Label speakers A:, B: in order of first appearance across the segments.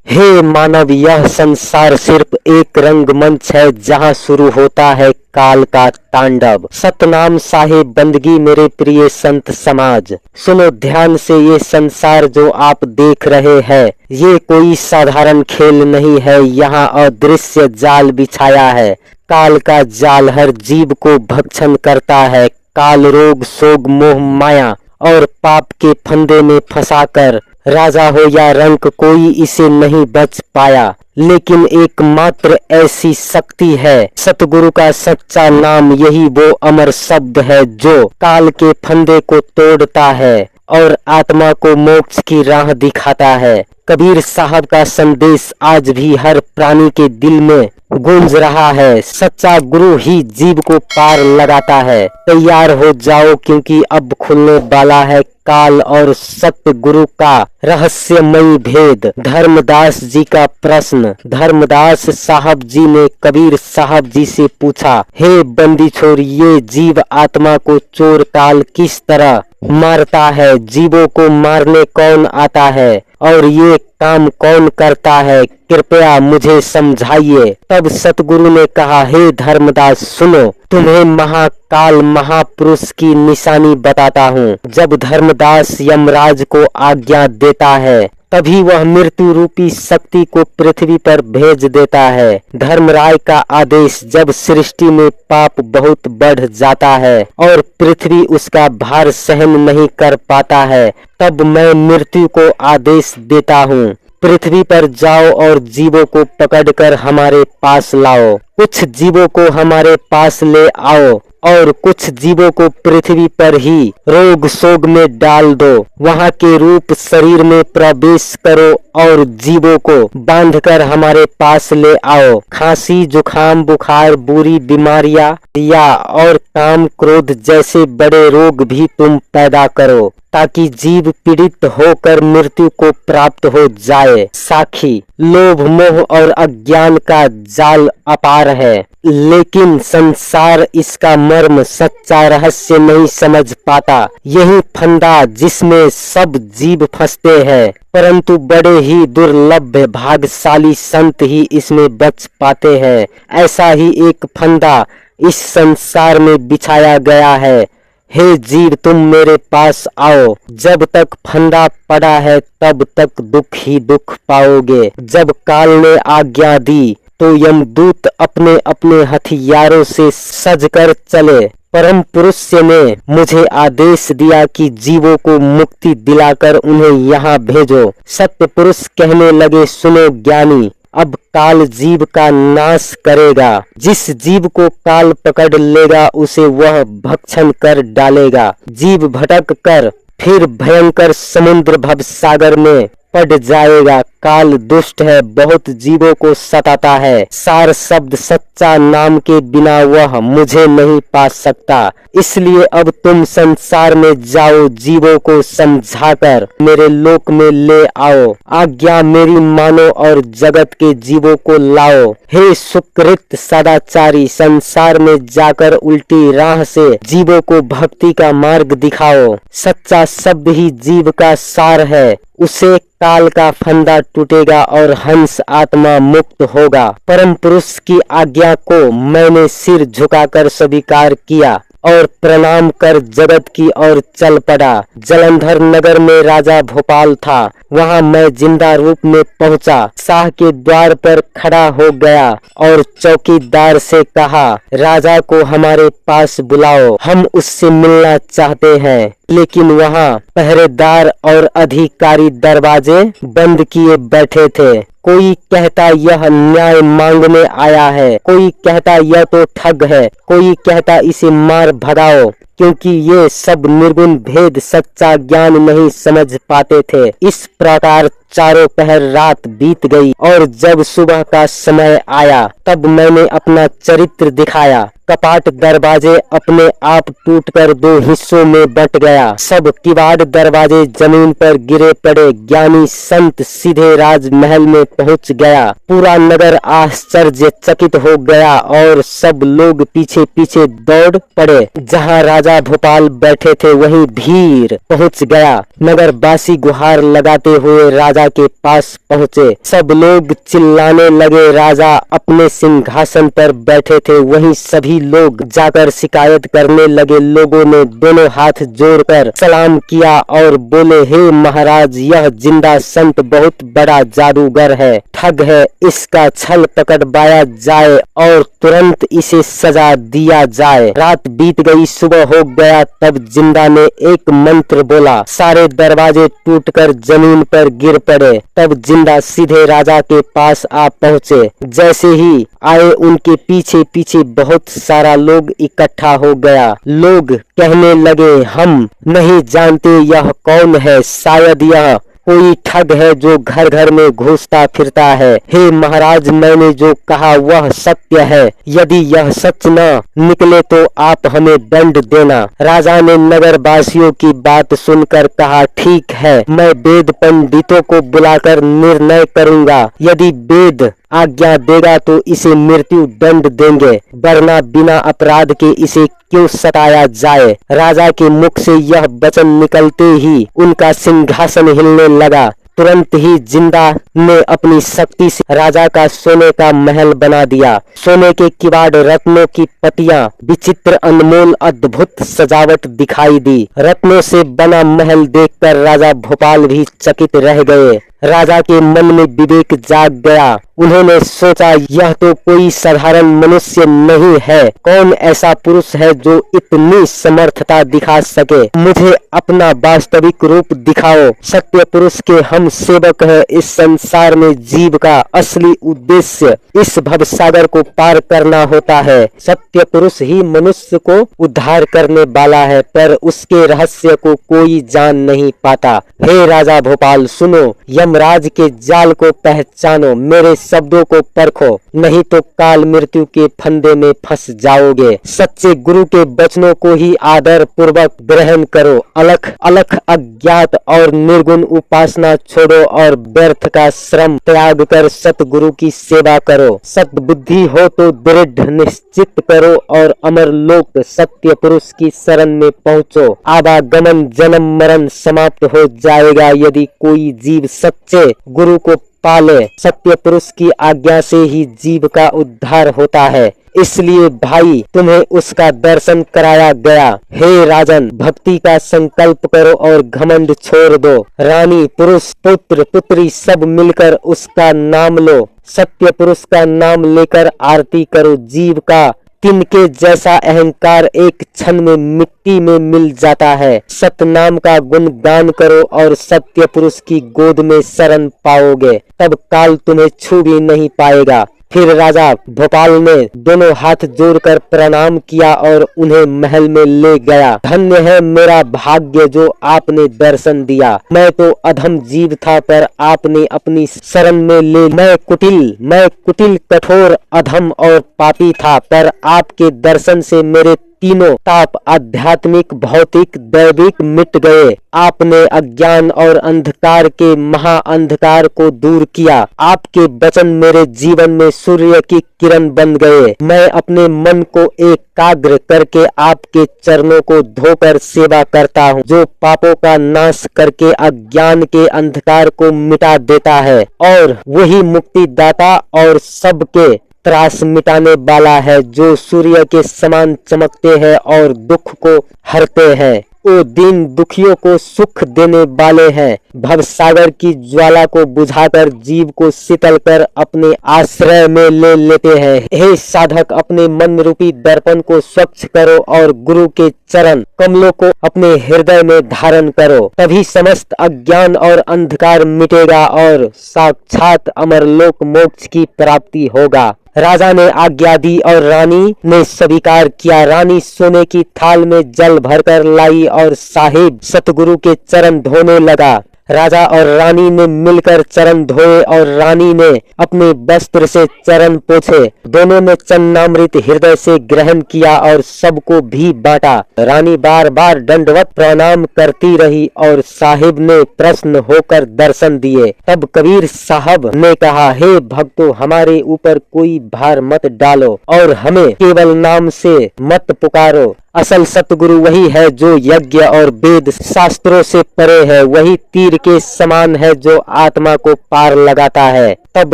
A: हे मानव, यह संसार सिर्फ एक रंगमंच है जहाँ शुरू होता है काल का तांडव। सतनाम साहेब बंदगी मेरे प्रिय संत समाज, सुनो ध्यान से। ये संसार जो आप देख रहे हैं, ये कोई साधारण खेल नहीं है। यहाँ अदृश्य जाल बिछाया है। काल का जाल हर जीव को भक्षण करता है। काल रोग शोक मोह माया और पाप के फंदे में फंसाकर राजा हो या रंक कोई इसे नहीं बच पाया। लेकिन एकमात्र ऐसी शक्ति है सतगुरु का सच्चा नाम। यही वो अमर शब्द है जो काल के फंदे को तोड़ता है और आत्मा को मोक्ष की राह दिखाता है। कबीर साहब का संदेश आज भी हर प्राणी के दिल में गूंज रहा है। सच्चा गुरु ही जीव को पार लगाता है। तैयार हो जाओ, क्योंकि अब खुलने वाला है काल और सत्य गुरु का रहस्यमयी भेद। धर्मदास जी का प्रश्न। धर्मदास साहब जी ने कबीर साहब जी से पूछा, हे बंदी छोर, ये जीव आत्मा को चोर काल किस तरह मारता है? जीवों को मारने कौन आता है और ये काम कौन करता है? कृपया मुझे समझाइए। तब सतगुरु ने कहा, हे धर्मदास सुनो, तुम्हें महाकाल महापुरुष की निशानी बताता हूँ। जब धर्मदास यमराज को आज्ञा देता है, तभी वह मृत्यु रूपी शक्ति को पृथ्वी पर भेज देता है। धर्मराय का आदेश जब सृष्टि में पाप बहुत बढ़ जाता है और पृथ्वी उसका भार सहन नहीं कर पाता है, तब मैं मृत्यु को आदेश देता हूँ, पृथ्वी पर जाओ और जीवों को पकड़कर हमारे पास लाओ। कुछ जीवों को हमारे पास ले आओ और कुछ जीवों को पृथ्वी पर ही रोग शोक में डाल दो। वहाँ के रूप शरीर में प्रवेश करो और जीवों को बांधकर हमारे पास ले आओ। खांसी जुखाम बुखार बुरी बीमारियां या और काम क्रोध जैसे बड़े रोग भी तुम पैदा करो, ताकि जीव पीड़ित होकर मृत्यु को प्राप्त हो जाए। साखी, लोभ मोह और अज्ञान का जाल अपार है, लेकिन संसार इसका मर्म सच्चा रहस्य नहीं समझ पाता। यही फंदा जिसमें सब जीव फंसते हैं, परंतु बड़े ही दुर्लभ भाग्यशाली संत ही इसमें बच पाते हैं। ऐसा ही एक फंदा इस संसार में बिछाया गया है। हे जीव, तुम मेरे पास आओ। जब तक फंदा पड़ा है तब तक दुख ही दुख पाओगे। जब काल ने आज्ञा दी तो यमदूत अपने अपने हथियारों से सजकर चले। परम पुरुष ने मुझे आदेश दिया कि जीवों को मुक्ति दिलाकर उन्हें यहाँ भेजो। सत्य पुरुष कहने लगे, सुनो ज्ञानी, अब काल जीव का नाश करेगा। जिस जीव को काल पकड़ लेगा उसे वह भक्षण कर डालेगा। जीव भटक कर फिर भयंकर समुद्र भवसागर में पड़ जाएगा। काल दुष्ट है, बहुत जीवों को सताता है। सार शब्द सच्चा नाम के बिना वह मुझे नहीं पा सकता। इसलिए अब तुम संसार में जाओ, जीवों को समझाकर मेरे लोक में ले आओ। आज्ञा मेरी मानो और जगत के जीवों को लाओ। हे सुकृत सदाचारी, संसार में जाकर उल्टी राह से जीवों को भक्ति का मार्ग दिखाओ। सच्चा शब्द ही जीव का सार है, उसे काल का फंदा टूटेगा और हंस आत्मा मुक्त होगा। परम पुरुष की आज्ञा को मैंने सिर झुकाकर स्वीकार किया और प्रणाम कर जगत की ओर चल पड़ा। जलंधर नगर में राजा भोपाल था, वहां मैं जिंदा रूप में पहुंचा। शाह के द्वार पर खड़ा हो गया और चौकीदार से कहा, राजा को हमारे पास बुलाओ, हम उससे मिलना चाहते हैं। लेकिन वहां पहरेदार और अधिकारी दरवाजे बंद किए बैठे थे। कोई कहता यह न्याय मांगने आया है, कोई कहता यह तो ठग है, कोई कहता इसे मार भगाओ, क्योंकि ये सब निर्गुण भेद सच्चा ज्ञान नहीं समझ पाते थे। इस प्रकार चारों पहर रात बीत गई और जब सुबह का समय आया तब मैंने अपना चरित्र दिखाया। कपाट दरवाजे अपने आप टूटकर दो हिस्सों में बंट गया। सब किवाड़ दरवाजे जमीन पर गिरे पड़े। ज्ञानी संत सीधे राजमहल में पहुंच गया। पूरा नगर आश्चर्यचकित हो गया और सब लोग पीछे पीछे दौड़ पड़े। जहां राजा भोपाल बैठे थे वहीं भीड़ पहुंच गया। नगरवासी गुहार लगाते हुए राजा के पास पहुंचे। सब लोग चिल्लाने लगे। राजा अपने सिंहासन पर बैठे थे, वहीं सभी लोग जाकर शिकायत करने लगे। लोगों ने दोनों हाथ जोड़कर सलाम किया और बोले, हे महाराज, यह जिंदा संत बहुत बड़ा जादूगर है, ठग है। इसका छल पकड़वाया जाए और तुरंत इसे सजा दिया जाए। रात बीत गई, सुबह हो गया। तब जिंदा ने एक मंत्र बोला, सारे दरवाजे टूटकर जमीन पर गिर पड़े। तब जिंदा सीधे राजा के पास आ पहुंचे। जैसे ही आए उनके पीछे पीछे बहुत सारा लोग इकट्ठा हो गया। लोग कहने लगे, हम नहीं जानते यह कौन है, शायद यह कोई ठग है जो घर घर में घुसता फिरता है। हे महाराज, मैंने जो कहा वह सत्य है। यदि यह सच न निकले तो आप हमें दंड देना। राजा ने नगरवासियों की बात सुनकर कहा, ठीक है, मैं वेद पंडितों को बुलाकर निर्णय करूंगा। यदि वेद आज्ञा देगा तो इसे मृत्यु दंड देंगे, वरना बिना अपराध के इसे क्यों सताया जाए। राजा के मुख से यह वचन निकलते ही उनका सिंहासन हिलने लगा। तुरंत ही जिंदा ने अपनी शक्ति से राजा का सोने का महल बना दिया। सोने के किवाड़, रत्नों की पटियां, विचित्र अनमोल अद्भुत सजावट दिखाई दी। रत्नों से बना महल देखकर राजा भोपाल भी चकित रह गए। राजा के मन में विवेक जाग गया। उन्होंने सोचा, यह तो कोई साधारण मनुष्य नहीं है। कौन ऐसा पुरुष है जो इतनी समर्थता दिखा सके। मुझे अपना वास्तविक रूप दिखाओ। सत्य पुरुष के हम सेवक हैं। इस संसार में जीव का असली उद्देश्य इस भवसागर को पार करना होता है। सत्य पुरुष ही मनुष्य को उद्धार करने वाला है, पर उसके रहस्य को कोई जान नहीं पाता। हे राजा भोपाल, सुनो, यमराज के जाल को पहचानो, मेरे शब्दों को परखो, नहीं तो काल मृत्यु के फंदे में फंस जाओगे। सच्चे गुरु के वचनों को ही आदर पूर्वक ग्रहण करो। अलख अलख अज्ञात और निर्गुण उपासना छोड़ो और व्यर्थ का श्रम त्याग कर सतगुरु की सेवा करो। सद्बुद्धि हो तो दृढ़ निश्चित करो और अमर लोक सत्य पुरुष की शरण में पहुँचो। आवागमन जन्म मरण समाप्त हो जाएगा यदि कोई जीव सच्चे गुरु को पाले। सत्य पुरुष की आज्ञा से ही जीव का उद्धार होता है। इसलिए भाई, तुम्हें उसका दर्शन कराया गया। हे राजन, भक्ति का संकल्प करो और घमंड छोड़ दो। रानी, पुरुष, पुत्र, पुत्री सब मिलकर उसका नाम लो। सत्य पुरुष का नाम लेकर आरती करो। जीव का तिनके जैसा अहंकार एक क्षण में मिट्टी में मिल जाता है। सतनाम का गुणगान करो और सत्य पुरुष की गोद में शरण पाओगे। तब काल तुम्हें छू भी नहीं पाएगा। फिर राजा भोपाल ने दोनों हाथ जोड़कर प्रणाम किया और उन्हें महल में ले गया। धन्य है मेरा भाग्य जो आपने दर्शन दिया। मैं तो अधम जीव था, पर आपने अपनी शरण में ले। मैं कुटिल कठोर अधम और पापी था, पर आपके दर्शन से मेरे तीनों ताप आध्यात्मिक भौतिक दैविक मिट गए। आपने अज्ञान और अंधकार के महा अंधकार को दूर किया। आपके वचन मेरे जीवन में सूर्य की किरण बन गए। मैं अपने मन को एकाग्र करके आपके चरणों को धोकर सेवा करता हूँ, जो पापों का नाश करके अज्ञान के अंधकार को मिटा देता है, और वही मुक्तिदाता और सबके त्रास मिटाने वाला है, जो सूर्य के समान चमकते हैं और दुख को हरते हैं। वो दीन दुखियों को सुख देने वाले हैं। भवसागर की ज्वाला को बुझाकर जीव को शीतल कर अपने आश्रय में ले लेते हैं। हे साधक, अपने मन रूपी दर्पण को स्वच्छ करो और गुरु के चरण कमलों को अपने हृदय में धारण करो। तभी समस्त अज्ञान और अंधकार मिटेगा और साक्षात अमरलोक मोक्ष की प्राप्ति होगा। राजा ने आज्ञा दी और रानी ने स्वीकार किया। रानी सोने की थाल में जल भरकर लाई और साहिब सतगुरु के चरण धोने लगा। राजा और रानी ने मिलकर चरण धोए और रानी ने अपने वस्त्र से चरण पोंछे। दोनों ने चन्नामृत हृदय से ग्रहण किया और सबको भी बांटा। रानी बार बार दंडवत प्रणाम करती रही और साहिब ने प्रसन्न होकर दर्शन दिए। तब कबीर साहब ने कहा, हे भक्तों, हमारे ऊपर कोई भार मत डालो और हमें केवल नाम से मत पुकारो। असल सतगुरु वही है जो यज्ञ और वेद शास्त्रों से परे है, वही तीर के समान है जो आत्मा को पार लगाता है। तब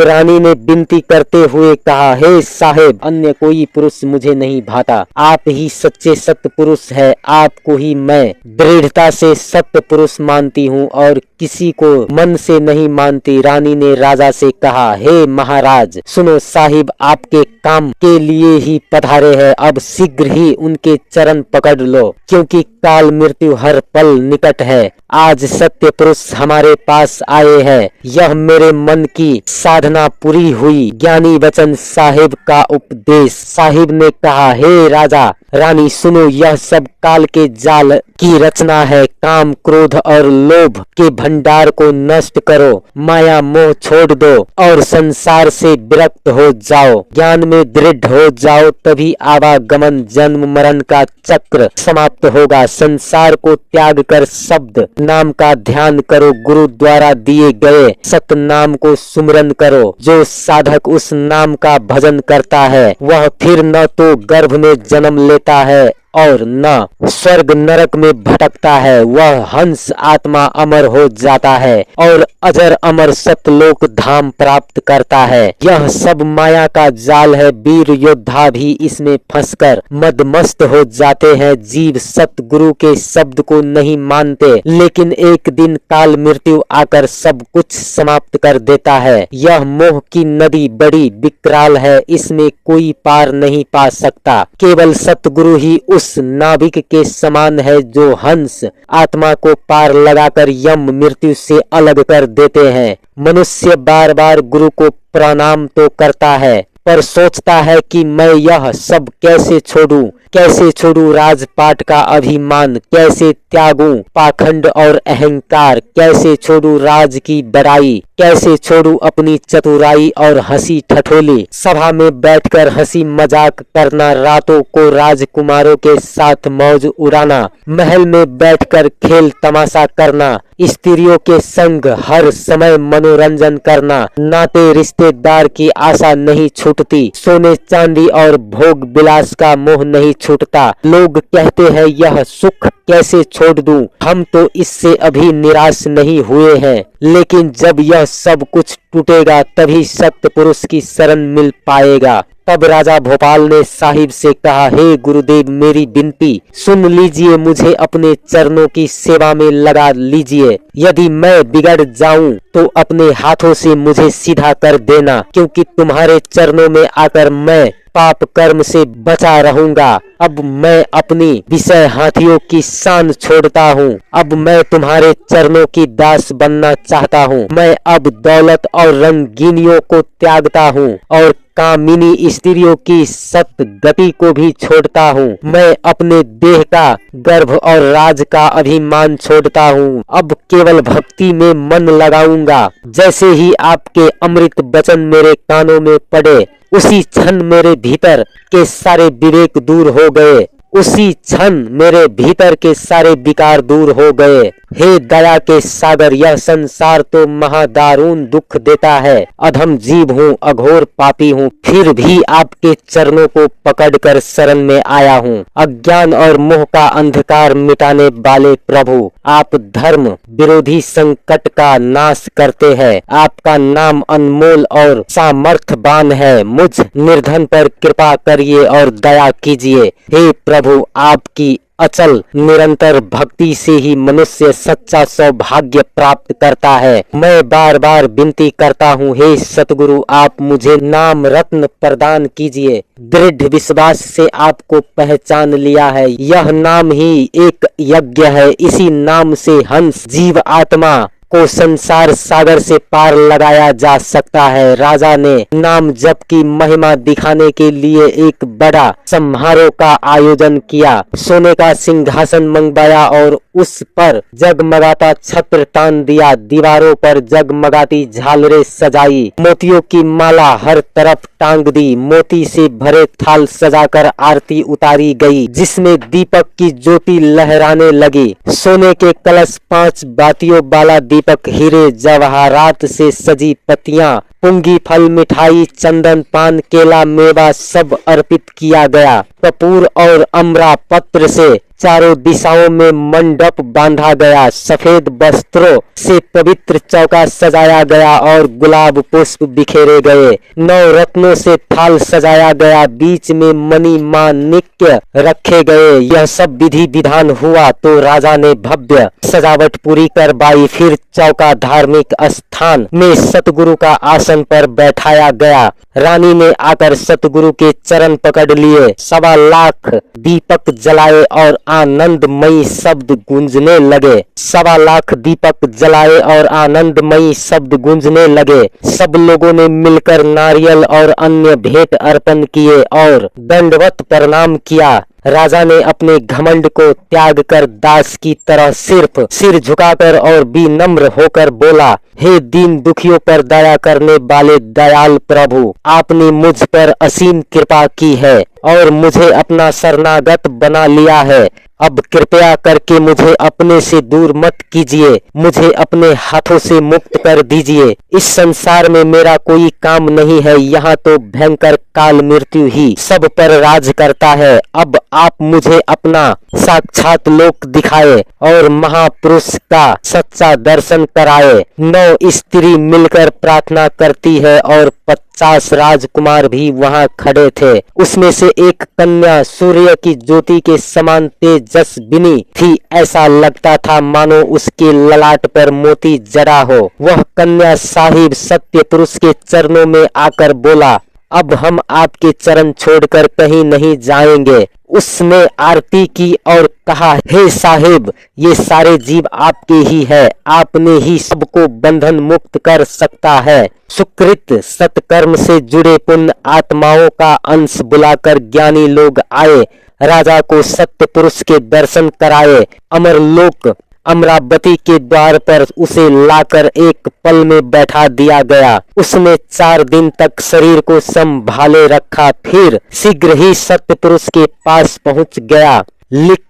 A: रानी ने विनती करते हुए कहा, हे साहेब, अन्य कोई पुरुष मुझे नहीं भाता, आप ही सच्चे सत्य पुरुष है, आपको ही मैं दृढ़ता से सत्य पुरुष मानती हूँ और किसी को मन से नहीं मानती। रानी ने राजा से कहा, हे महाराज सुनो, साहिब आपके काम के लिए ही पधारे हैं, अब शीघ्र ही उनके चरण पकड़ लो, क्योंकि काल मृत्यु हर पल निकट है। आज सत्य पुरुष हमारे पास आए हैं, यह मेरे मन की साधना पूरी हुई। ज्ञानी वचन साहिब का उपदेश। साहिब ने कहा, हे राजा रानी सुनो, यह सब काल के जाल की रचना है। काम, क्रोध और लोभ के भंडार को नष्ट करो, माया मोह छोड़ दो और संसार से विरक्त हो जाओ, ज्ञान में दृढ़ हो जाओ, तभी आवागमन जन्म मरण का चक्र समाप्त होगा। संसार को त्याग कर शब्द नाम का ध्यान करो, गुरु द्वारा दिए गए सत्य नाम को सुमिरन करो। जो साधक उस नाम का भजन करता है वह फिर न तो गर्भ में जन्म लेता है और न स्वर्ग नरक में भटकता है, वह हंस आत्मा अमर हो जाता है और अजर अमर सतलोक धाम प्राप्त करता है। यह सब माया का जाल है, वीर योद्धा भी इसमें फंसकर मदमस्त हो जाते हैं। जीव सतगुरु के शब्द को नहीं मानते, लेकिन एक दिन काल मृत्यु आकर सब कुछ समाप्त कर देता है। यह मोह की नदी बड़ी विकराल है, इसमें कोई पार नहीं पा सकता। केवल सतगुरु ही उस नाविक के समान है जो हंस आत्मा को पार लगाकर यम मृत्यु से अलग कर देते हैं। मनुष्य बार बार गुरु को प्रणाम तो करता है, पर सोचता है कि मैं यह सब कैसे छोड़ूं, कैसे छोड़ूं राजपाट का अभिमान, कैसे त्यागूं पाखंड और अहंकार, कैसे छोड़ूं राज की बड़ाई, कैसे छोड़ूं अपनी चतुराई और हंसी ठठोली। सभा में बैठकर हंसी मजाक करना, रातों को राजकुमारों के साथ मौज उड़ाना, महल में बैठकर खेल तमाशा करना, स्त्रियों के संग हर समय मनोरंजन करना। नाते रिश्तेदार की आशा नहीं छूटती, सोने चांदी और भोग विलास का मोह नहीं छूटता। लोग कहते हैं यह सुख कैसे छोड़ दूं, हम तो इससे अभी निराश नहीं हुए हैं, लेकिन जब यह सब कुछ टूटेगा तभी सत्य पुरुष की शरण मिल पाएगा। तब राजा भोपाल ने साहिब से कहा, हे गुरुदेव, मेरी विनती सुन लीजिए, मुझे अपने चरणों की सेवा में लगा लीजिए। यदि मैं बिगड़ जाऊं तो अपने हाथों से मुझे सीधा कर देना, क्योंकि तुम्हारे चरणों में आकर मैं पाप कर्म से बचा रहूंगा। अब मैं अपनी विषय हाथियों की शान छोड़ता हूँ, अब मैं तुम्हारे चरणों की दास बनना चाहता हूँ। मैं अब दौलत और रंगीनियों को त्यागता हूँ और कामिनी स्त्रियों की सत गति को भी छोड़ता हूँ। मैं अपने देह का गर्भ और राज का अभिमान छोड़ता हूँ, अब केवल भक्ति में मन लगाऊंगा। जैसे ही आपके अमृत वचन मेरे कानों में पड़े, उसी क्षण मेरे भीतर के सारे विवेक दूर हो गए, उसी क्षण मेरे भीतर के सारे विकार दूर हो गए। हे दया के सागर, यह संसार तो महादारुण दुख देता है। अधम जीव हूँ, अघोर पापी हूँ, फिर भी आपके चरणों को पकड़कर शरण में आया हूँ। अज्ञान और मोह का अंधकार मिटाने वाले प्रभु, आप धर्म विरोधी संकट का नाश करते हैं। आपका नाम अनमोल और सामर्थ्यवान है। मुझ निर्धन पर कृपा करिए और दया कीजिए। हे प्रभु, आपकी अचल निरंतर भक्ति से ही मनुष्य सच्चा सौभाग्य प्राप्त करता है। मैं बार बार विनती करता हूँ, हे सतगुरु, आप मुझे नाम रत्न प्रदान कीजिए। दृढ़ विश्वास से आपको पहचान लिया है, यह नाम ही एक यज्ञ है। इसी नाम से हंस जीव आत्मा को संसार सागर से पार लगाया जा सकता है। राजा ने नाम जप की महिमा दिखाने के लिए एक बड़ा समारोह का आयोजन किया। सोने का सिंहासन मंगवाया और उस पर जगमगाता छत्र तान दिया। दीवारों पर जगमगाती झालरें सजाई, मोतियों की माला हर तरफ टांग दी। मोती से भरे थाल सजाकर आरती उतारी गई, जिसमें दीपक की ज्योति लहराने लगी। सोने के कलश, 5 बातियों वाला दीपक, हीरे जवाहरात से सजी पत्तियां, पुंगी फल, मिठाई, चंदन, पान, केला, मेवा सब अर्पित किया गया। कपूर और अमरा पत्र से चारों दिशाओं में मंडप बांधा गया। सफेद वस्त्रों से पवित्र चौका सजाया गया और गुलाब पुष्प बिखेरे गए। 9 रत्नों से थाल सजाया गया, बीच में मणि माणिक्य रखे गए। यह सब विधि विधान हुआ तो राजा ने भव्य सजावट पूरी करवाई। फिर चौका धार्मिक स्थान में सतगुरु का आसन पर बैठाया गया। रानी ने आकर सतगुरु के चरण पकड़ लिए। 1.25 लाख दीपक जलाए और आनंदमयी शब्द गूंजने लगे। 1.25 लाख दीपक जलाए और आनंदमयी शब्द गूंजने लगे। सब लोगों ने मिलकर नारियल और अन्य भेंट अर्पण किए और दंडवत प्रणाम किया। राजा ने अपने घमंड को त्याग कर दास की तरह सिर्फ सिर झुकाकर और विनम्र होकर बोला, हे दीन दुखियों पर दया करने वाले दयाल प्रभु, आपने मुझ पर असीम कृपा की है और मुझे अपना शरणागत बना लिया है। अब कृपया करके मुझे अपने से दूर मत कीजिए, मुझे अपने हाथों से मुक्त कर दीजिए। इस संसार में मेरा कोई काम नहीं है, यहाँ तो भयंकर काल मृत्यु ही सब पर राज करता है। अब आप मुझे अपना साक्षात लोक दिखाए और महापुरुष का सच्चा दर्शन कराए। 9 स्त्री मिलकर प्रार्थना करती है और 50 राजकुमार भी वहां खड़े थे। उसमें से एक कन्या सूर्य की ज्योति के समान तेजस्विनी थी। ऐसा लगता था मानो उसके ललाट पर मोती जड़ा हो। वह कन्या साहिब सत्य पुरुष के चरणों में आकर बोला, अब हम आपके चरण छोड़कर कहीं नहीं जाएंगे। उसने आरती की और कहा, हे साहिब, ये सारे जीव आपके ही है, आपने ही सबको बंधन मुक्त कर सकता है। सुकृत सत्कर्म से जुड़े पुण्य आत्माओं का अंश बुलाकर ज्ञानी लोग आए, राजा को सत्य पुरुष के दर्शन कराए। अमरलोक अमरावती के द्वार पर उसे लाकर एक पल में बैठा दिया गया। उसने 4 दिन तक शरीर को संभाले रखा, फिर शीघ्र ही सत्य पुरुष के पास पहुंच गया। लिख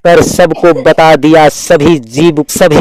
A: कर सबको बता दिया। सभी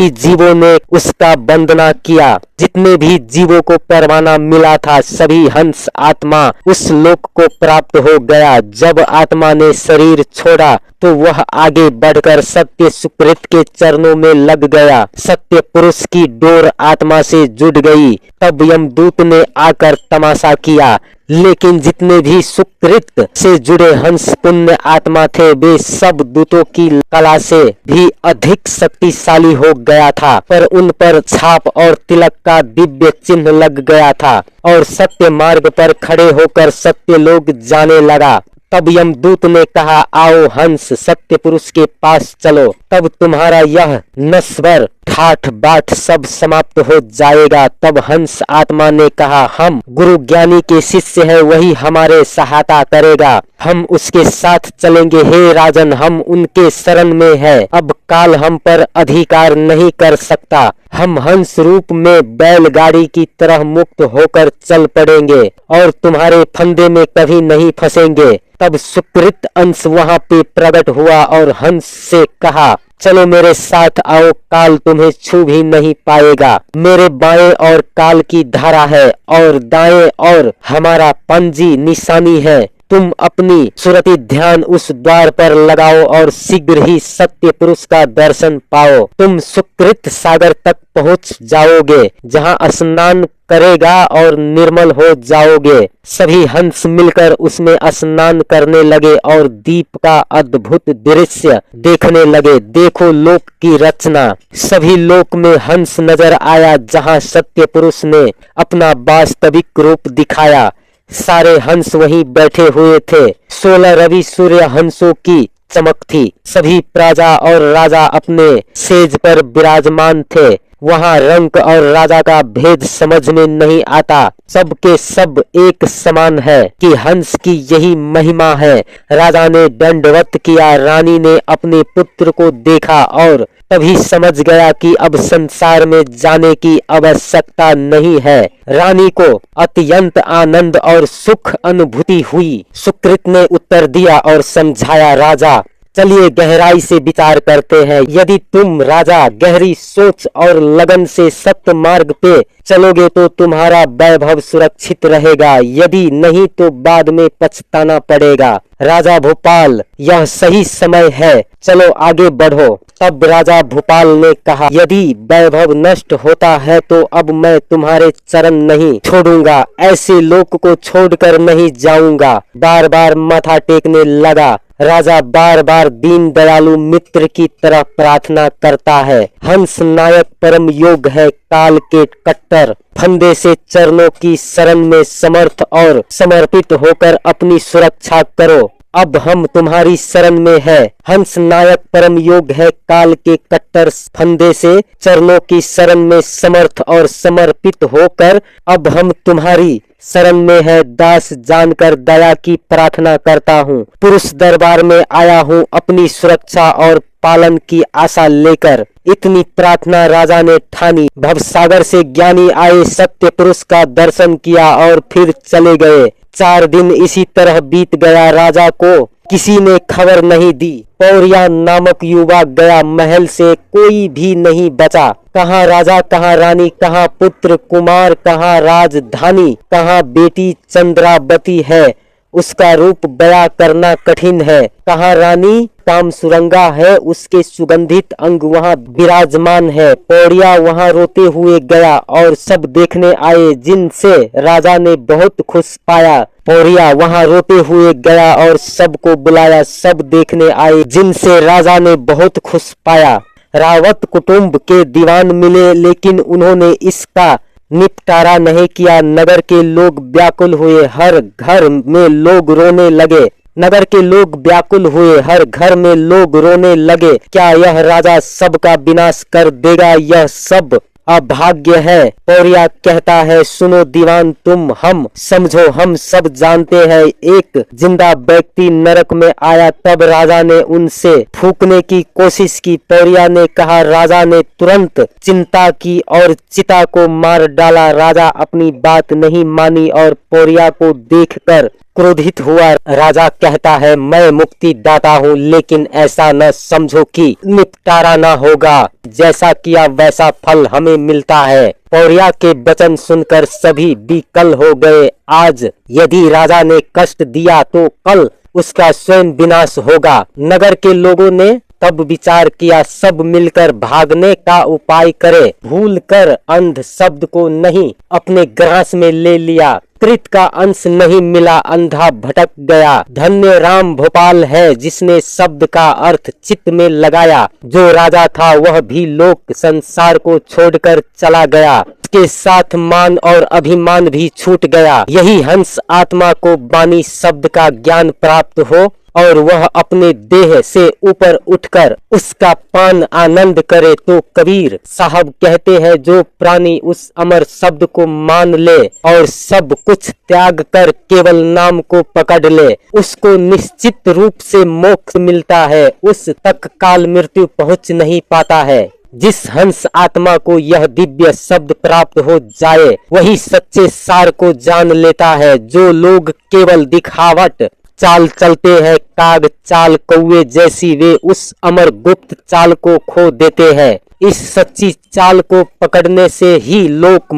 A: जीवों ने उसका वंदना किया। जितने भी जीवों को परवाना मिला था, सभी हंस आत्मा उस लोक को प्राप्त हो गया। जब आत्मा ने शरीर छोड़ा तो वह आगे बढ़कर सत्य सुकृत के चरणों में लग गया। सत्य पुरुष की डोर आत्मा से जुड़ गई। तब यमदूत ने आकर तमाशा किया, लेकिन जितने भी सुकृत से जुड़े हंस पुण्य आत्मा थे, वे सब दूतों की कला से भी अधिक शक्तिशाली हो गया था। पर उन पर छाप और तिलक का दिव्य चिन्ह लग गया था और सत्य मार्ग पर खड़े होकर सत्य लोग जाने लगा। तब यमदूत ने कहा, आओ हंस, सत्य पुरुष के पास चलो, तब तुम्हारा यह नश्वर ठाठ बाट सब समाप्त हो जाएगा। तब हंस आत्मा ने कहा, हम गुरु ज्ञानी के शिष्य हैं, वही हमारे सहायता करेगा, हम उसके साथ चलेंगे। हे राजन, हम उनके शरण में है, अब काल हम पर अधिकार नहीं कर सकता। हम हंस रूप में बैलगाड़ी की तरह मुक्त होकर चल पड़ेंगे और तुम्हारे फंदे में कभी नहीं फंसेंगे। तब सुकृत अंश वहां पे प्रकट हुआ और हंस से कहा, चलो मेरे साथ आओ, काल तुम्हें छू भी नहीं पाएगा। मेरे बाएं और काल की धारा है और दाएं और हमारा पंजी निशानी है। तुम अपनी सुरति ध्यान उस द्वार पर लगाओ और शीघ्र ही सत्य पुरुष का दर्शन पाओ। तुम सुकृत सागर तक पहुंच जाओगे, जहां स्नान करेगा और निर्मल हो जाओगे। सभी हंस मिलकर उसमें स्नान करने लगे और दीप का अद्भुत दृश्य देखने लगे। देखो लोक की रचना। सभी लोक में हंस नजर आया, जहां सत्य पुरुष ने अपना वास्तविक रूप दिखाया। सारे हंस वहीं बैठे हुए थे। 16 रवि सूर्य हंसों की चमक थी। सभी प्रजा और राजा अपने सेज पर विराजमान थे। वहाँ रंक और राजा का भेद समझ में नहीं आता। सबके सब एक समान है कि हंस की यही महिमा है। राजा ने दंडवत किया, रानी ने अपने पुत्र को देखा और तभी समझ गया कि अब संसार में जाने की आवश्यकता नहीं है। रानी को अत्यंत आनंद और सुख अनुभूति हुई। सुकृत ने उत्तर दिया और समझाया, राजा चलिए गहराई से विचार करते हैं। यदि तुम राजा गहरी सोच और लगन से सत्य मार्ग पे चलोगे तो तुम्हारा वैभव सुरक्षित रहेगा, यदि नहीं तो बाद में पछताना पड़ेगा। राजा भोपाल, यह सही समय है, चलो आगे बढ़ो। तब राजा भोपाल ने कहा, यदि वैभव नष्ट होता है तो अब मैं तुम्हारे चरण नहीं छोड़ूंगा, ऐसे लोक को छोड़कर नहीं जाऊंगा। बार बार माथा टेकने लगा। राजा बार बार दीन दयालु मित्र की तरह प्रार्थना करता है। हंस नायक परम योग है, काल के कट्टर फंदे से चरणों की शरण में समर्थ और समर्पित होकर अपनी सुरक्षा करो। अब हम तुम्हारी शरण में है। हंस नायक परम योग है, काल के कट्टर फंदे से चरणों की शरण में समर्थ और समर्पित होकर अब हम तुम्हारी शरण में है। दास जानकर दया की प्रार्थना करता हूँ, पुरुष दरबार में आया हूँ अपनी सुरक्षा और पालन की आशा लेकर। इतनी प्रार्थना राजा ने ठानी। भवसागर से ज्ञानी आए, सत्य पुरुष का दर्शन किया और फिर चले गए। 4 दिन इसी तरह बीत गया। राजा को किसी ने खबर नहीं दी। पौरिया नामक युवा गया, महल से कोई भी नहीं बचा। कहाँ राजा, कहाँ रानी, कहाँ पुत्र कुमार, कहाँ राजधानी, कहाँ बेटी चंद्रावती है, उसका रूप बयां करना कठिन है। कहाँ रानी काम सुरंगा है, उसके सुगंधित अंग वहाँ विराजमान है। पौड़िया वहाँ रोते हुए गया और सब देखने आए, जिनसे राजा ने बहुत खुश पाया। पौड़िया वहाँ रोते हुए गया और सबको बुलाया, सब देखने आए, जिनसे राजा ने बहुत खुश पाया। रावत कुटुंब के दीवान मिले, लेकिन उन्होंने इसका निपटारा नहीं किया। नगर के लोग व्याकुल हुए, हर घर में लोग रोने लगे। नगर के लोग व्याकुल हुए, हर घर में लोग रोने लगे। क्या यह राजा सबका विनाश कर देगा? यह सब अभाग्य है। पौरिया कहता है, सुनो दीवान, तुम हम समझो, हम सब जानते हैं एक जिंदा व्यक्ति नरक में आया, तब राजा ने उनसे फूकने की कोशिश की। पौरिया ने कहा, राजा ने तुरंत चिंता की और चिता को मार डाला। राजा अपनी बात नहीं मानी और पौरिया को देखकर क्रोधित हुआ। राजा कहता है, मैं मुक्ति दाता हूँ, लेकिन ऐसा न समझो कि निपटारा न होगा। जैसा किया वैसा फल हमें मिलता है। पौरिया के वचन सुनकर सभी विकल हो गए। आज यदि राजा ने कष्ट दिया तो कल उसका स्वयं विनाश होगा। नगर के लोगों ने तब विचार किया, सब मिलकर भागने का उपाय करे। भूल कर अंध शब्द को नहीं अपने ग्रास में ले लिया। कृत का अंश नहीं मिला, अंधा भटक गया। धन्य राम भोपाल है जिसने शब्द का अर्थ चित्त में लगाया। जो राजा था वह भी लोक संसार को छोड़कर चला गया, उसके साथ मान और अभिमान भी छूट गया। यही हंस आत्मा को वाणी शब्द का ज्ञान प्राप्त हो और वह अपने देह से ऊपर उठकर उसका पान आनंद करे। तो कबीर साहब कहते हैं, जो प्राणी उस अमर शब्द को मान ले और सब कुछ त्याग कर केवल नाम को पकड़ ले, उसको निश्चित रूप से मोक्ष मिलता है, उस तक काल मृत्यु पहुंच नहीं पाता है। जिस हंस आत्मा को यह दिव्य शब्द प्राप्त हो जाए वही सच्चे सार को जान लेता है। जो लोग केवल दिखावट चाल चलते हैं, काग चाल कौवे जैसी, वे उस अमर गुप्त चाल को खो देते हैं। इस सच्ची चाल को पकड़ने से ही लोक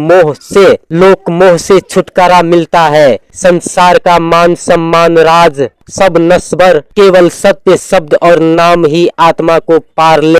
A: मोह से छुटकारा मिलता है। संसार का मान सम्मान राज सब नश्वर, केवल सत्य शब्द और नाम ही आत्मा को पार ले